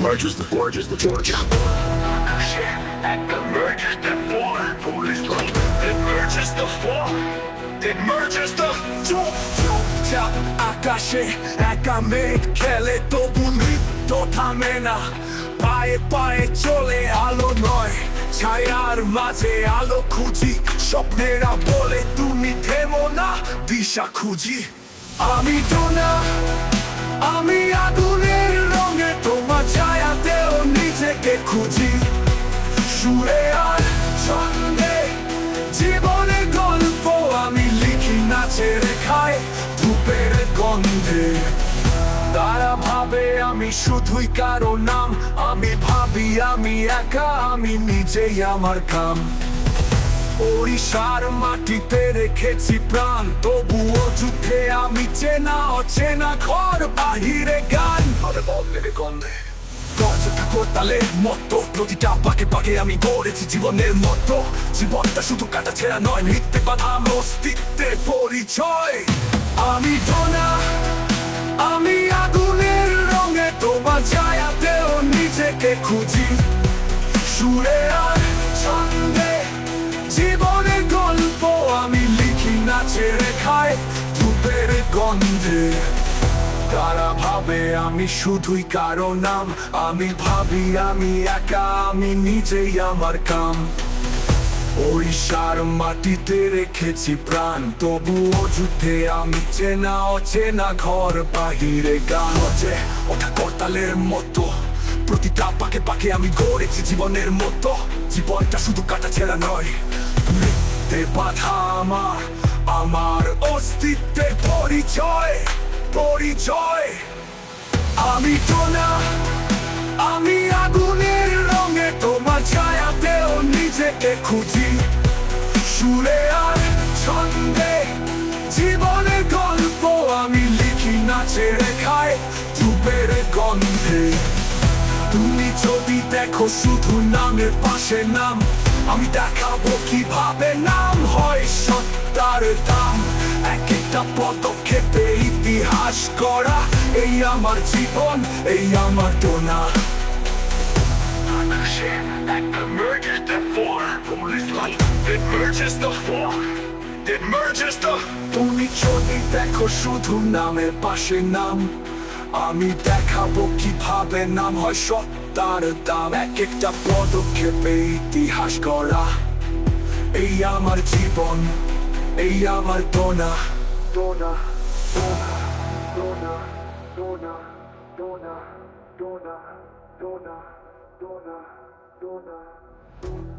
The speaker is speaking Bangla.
Merges the gorgeous, the Georgia. At the merges the four, police line. It merges the four. It merges the two. চাপ আকাশে একা মেঘ খেলে তবু নৃত্য থামে না পায়ে পায়ে চলে আলো নয় ছায়ার মাঝে আলো খুঁজি স্বপ্নেরা বলে তুমি থেমো না দিশা খুঁজি আমি তো না আমি আগুনের রঙে তোমার ছায়াতেও নিজেকে খুঁজি সুরে আর ছন্দে জীবনের গল্প আমি লিখি নাচে রেখায় ধূপের গন্ধে তারা ভাবে আমি শুধুই কারো নাম আমি ভাবি আমি একা আমি নিজেই আমার কাম ওড়িশার মাটিতে রেখেছি প্রাণ তবুও যুদ্ধে আমি চেনা অচেনা ঘর বাহিরে গান গন্ধে তালের মতো প্রতিটা পাকে পাকে আমি গড়েছি জীবনের মতো জীবনটা শুধু কাটা ছেঁড়া নয় মিথ্যে বাধা অস্তিত্বের পরিচয় আমি তো না আমি আগুনের রঙে তোমার ছায়াতেও নিজেকে খুঁজি সুরে আর ছন্দে জীবনের গল্প আমি লিখি নাচে রেখায় ধূপের গন্ধে তারা ভাবে আমি শুধুই কারো নাম আমি ভাবি আমি একা আমি নিজেই আমার কাম ওড়িশার মাটিতে রেখেছি প্রাণ তবুও যুদ্ধে আমি চেনা অচেনা ঘর বাহিরে গান হচ্ছে ওটা করতালের মতো প্রতিটা পাকে পাকে আমি গড়েছি জীবনের মতো জীবনটা শুধু কাটা ছেঁড়া নয় মৃত্যে বাধা আমার আমার অস্তিত্বের পরিচয় পরিচয় আমি তো না আমি আগুনের রঙে তোমার ছায়াতেও নিজেকে খুঁজি সুরে আর ছন্দে জীবনের গল্প আমি লিখি নাচে রেখায় ধূপের গন্ধে তুমি যদি দেখো শুধু নামের পাশে নাম আমি দেখাবো কিভাবে নাম হয় সত্তার দাম এক একটা পদক্ষেপে ইতিহাস করা এই আমার জীবন এই আমার দোনা At the merges the four, police line. It merges the four. It merges the. তুমি যদি দেখো শুধু নামের পাশে নাম আমি দেখাবো কিভাবে নাম হয় সত্তার দাম এক একটা পদক্ষেপে ইতিহাস করা এই আমার জীবন এই আমার দোনা দোনা দোনা দোনা দোনা দোনা দোনা দোনা দোনা দোনা